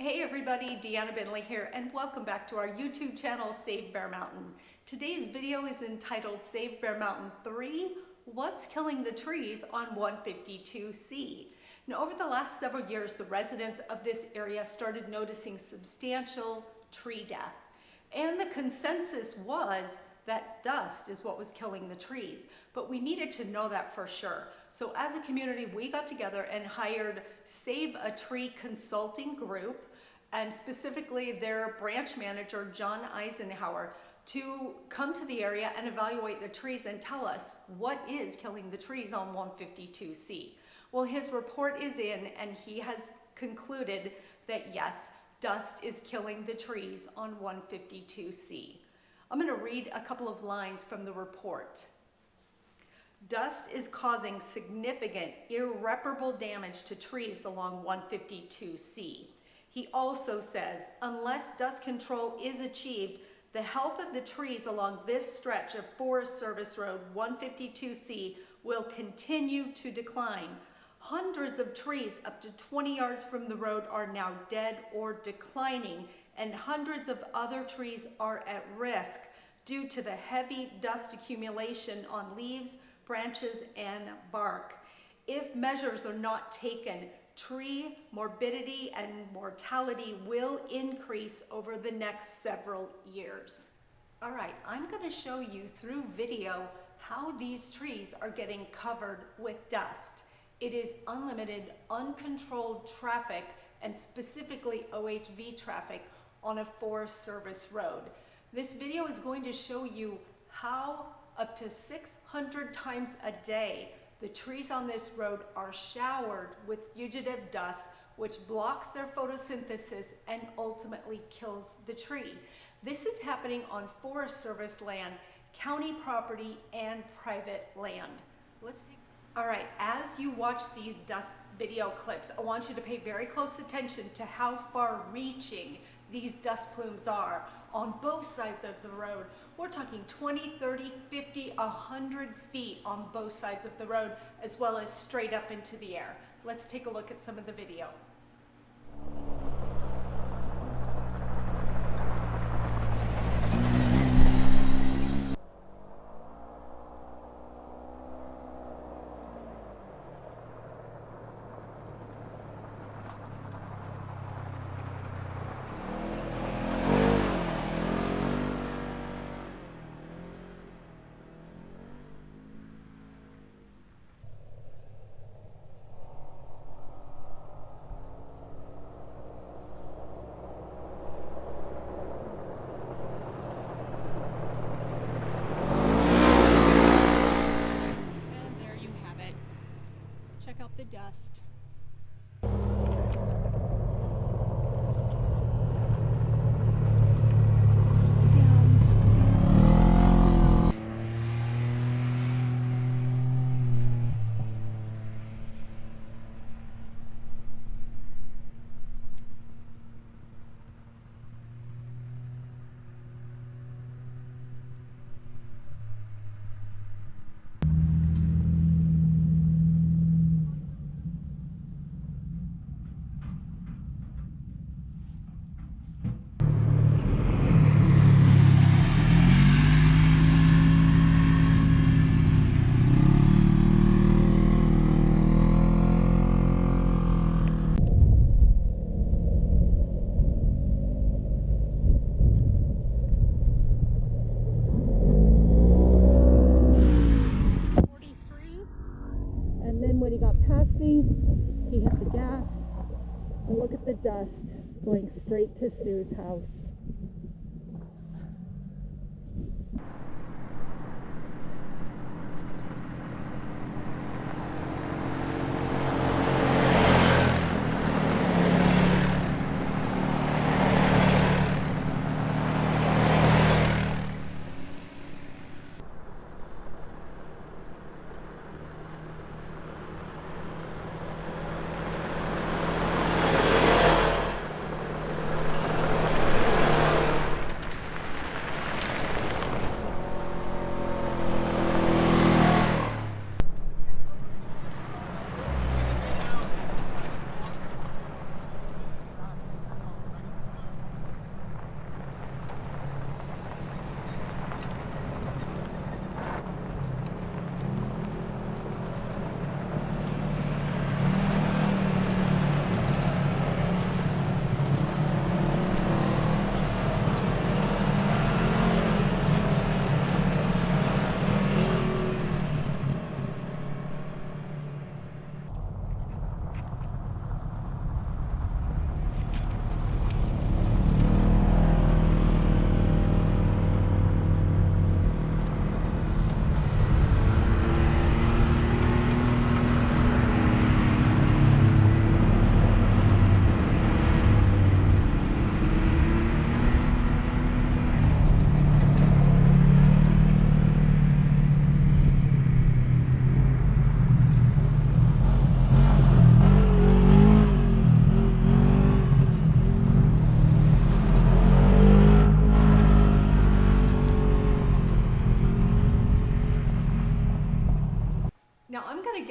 Hey everybody, Deanna Bentley here, and welcome back to our YouTube channel, Save Bear Mountain. Today's video is entitled Save Bear Mountain 3, What's Killing the Trees on 152C? Now, over the last several years, the residents of this area started noticing substantial tree death. And the consensus was that dust is what was killing the trees, but we needed to know that for sure. So as a community, we got together and hired Save a Tree Consulting Group, and specifically their branch manager, John Eisenhower, to come to the area and evaluate the trees and tell us what is killing the trees on 152C. Well, his report is in, and he has concluded that yes, dust is killing the trees on 152C. I'm going to read a couple of lines from the report. Dust is causing significant, irreparable damage to trees along 152C. He also says, unless dust control is achieved, the health of the trees along this stretch of Forest Service Road 152C will continue to decline. Hundreds of trees up to 20 yards from the road are now dead or declining, and hundreds of other trees are at risk due to the heavy dust accumulation on leaves, branches, and bark. If measures are not taken, tree morbidity and mortality will increase over the next several years. All right, I'm going to show you through video how these trees are getting covered with dust. It is unlimited, uncontrolled traffic, and specifically OHV traffic on a Forest Service road. This video is going to show you how up to 600 times a day the trees on this road are showered with fugitive dust, which blocks their photosynthesis and ultimately kills the tree. This is happening on Forest Service land, county property, and private land. All right, as you watch these dust video clips, I want you to pay very close attention to how far-reaching these dust plumes are on both sides of the road. We're talking 20, 30, 50, 100 feet on both sides of the road, as well as straight up into the air. Let's take a look at some of the video. Check out the dust. When he got past me, he hit the gas, and look at the dust going straight to Sue's house.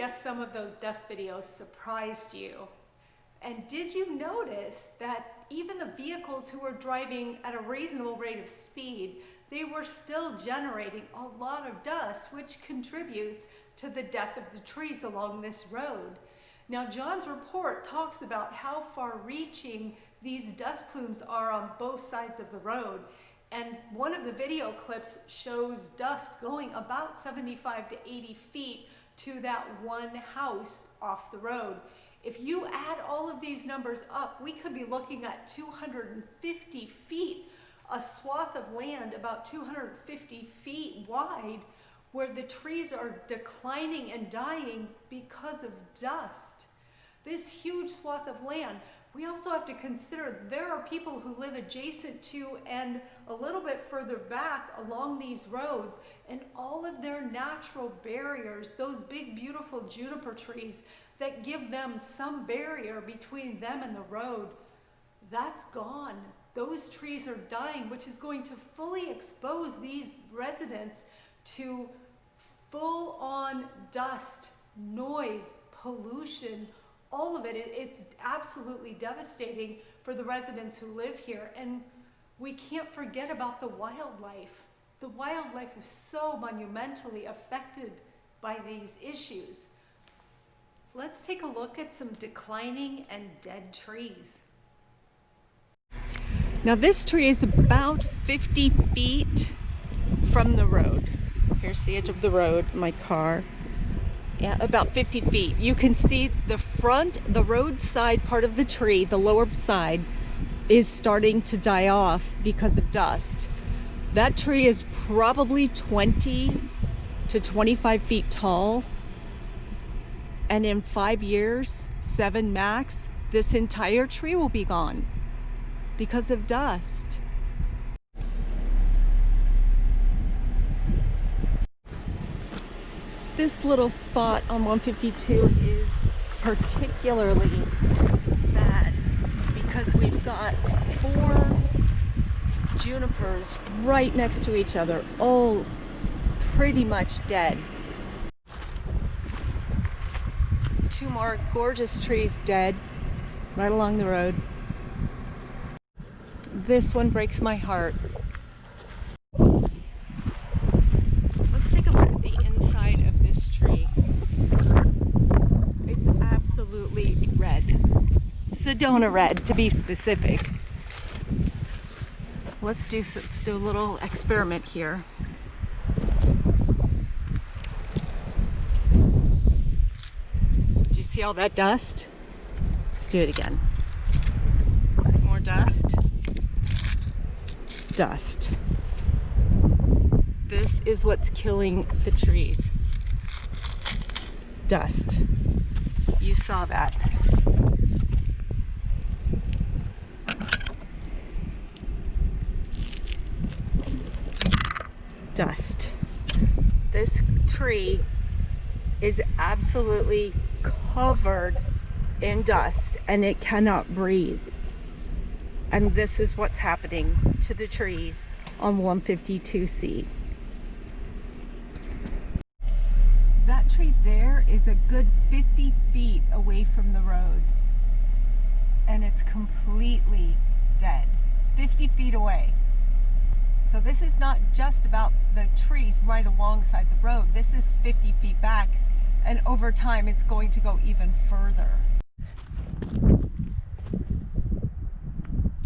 guess some of those dust videos surprised you. And did you notice that even the vehicles who were driving at a reasonable rate of speed, they were still generating a lot of dust, which contributes to the death of the trees along this road. Now, John's report talks about how far-reaching these dust plumes are on both sides of the road. And one of the video clips shows dust going about 75 to 80 feet to that one house off the road. If you add all of these numbers up, we could be looking at 250 feet, a swath of land about 250 feet wide, where the trees are declining and dying because of dust. This huge swath of land. We also have to consider there are people who live adjacent to and a little bit further back along these roads, and all of their natural barriers, those big beautiful juniper trees that give them some barrier between them and the road, that's gone. Those trees are dying, which is going to fully expose these residents to full-on dust, noise, pollution, all of it. It's absolutely devastating for the residents who live here. And we can't forget about the wildlife. The wildlife is so monumentally affected by these issues. Let's take a look at some declining and dead trees. Now this tree is about 50 feet from the road. Here's the edge of the road, my car. Yeah, about 50 feet. You can see the front, the roadside part of the tree, the lower side, is starting to die off because of dust. That tree is probably 20 to 25 feet tall. And in 5 years, 7 max, this entire tree will be gone because of dust. This little spot on 152 is particularly sad because we've got 4 junipers right next to each other, all pretty much dead. 2 more gorgeous trees dead right along the road. This one breaks my heart. Let's take a look at the inside of this tree. It's absolutely red. Sedona red, to be specific. Let's do a little experiment here. Do you see all that dust? Let's do it again. More dust. Dust. This is what's killing the trees. Dust. You saw that. Dust. This tree is absolutely covered in dust and it cannot breathe. And this is what's happening to the trees on 152C. That tree there is a good 50 feet away from the road. And it's completely dead. 50 feet away. So this is not just about the trees right alongside the road. This is 50 feet back. And over time, it's going to go even further.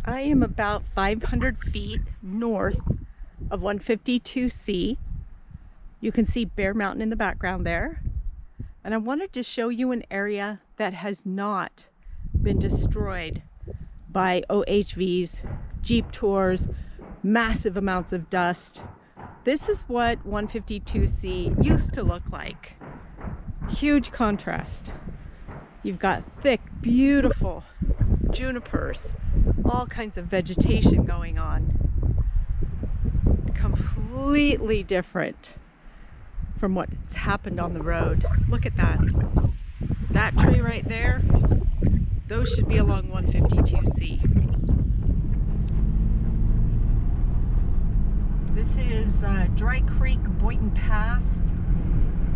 I am about 500 feet north of 152C. You can see Bear Mountain in the background there. And I wanted to show you an area that has not been destroyed by OHVs, Jeep tours, massive amounts of dust. This is what 152C used to look like. Huge contrast. You've got thick, beautiful junipers, all kinds of vegetation going on. Completely different from what's happened on the road. Look at that. That tree right there, those should be along 152C. This is Dry Creek, Boynton Pass.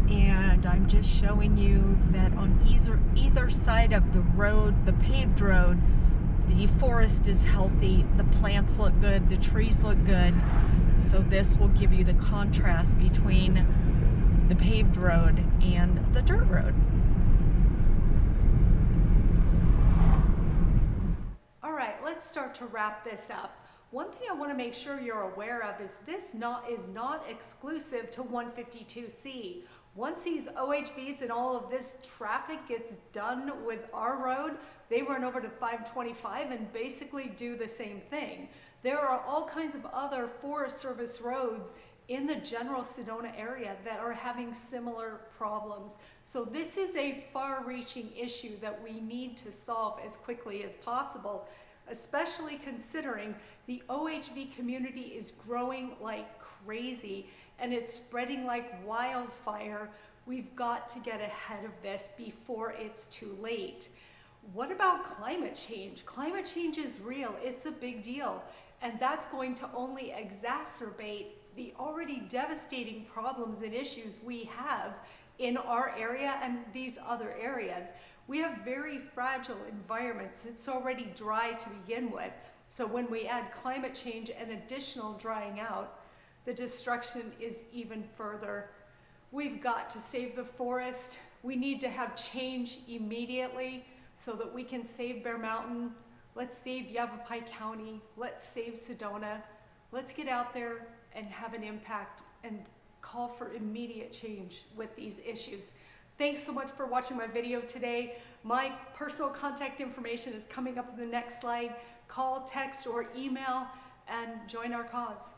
And I'm just showing you that on either side of the road, the paved road, the forest is healthy, the plants look good, the trees look good. So this will give you the contrast between the paved road and the dirt road. All right, let's start to wrap this up. One thing I want to make sure you're aware of is this is not exclusive to 152C. Once these OHVs and all of this traffic gets done with our road, they run over to 525 and basically do the same thing. There are all kinds of other Forest Service roads in the general Sedona area that are having similar problems. So this is a far-reaching issue that we need to solve as quickly as possible, especially considering the OHV community is growing like crazy and it's spreading like wildfire. We've got to get ahead of this before it's too late. What about climate change? Climate change is real, it's a big deal, and that's going to only exacerbate the already devastating problems and issues we have in our area and these other areas. We have very fragile environments. It's already dry to begin with. So when we add climate change and additional drying out, the destruction is even further. We've got to save the forest. We need to have change immediately so that we can save Bear Mountain. Let's save Yavapai County. Let's save Sedona. Let's get out there and have an impact and call for immediate change with these issues. Thanks so much for watching my video today. My personal contact information is coming up in the next slide. Call, text, or email and join our cause.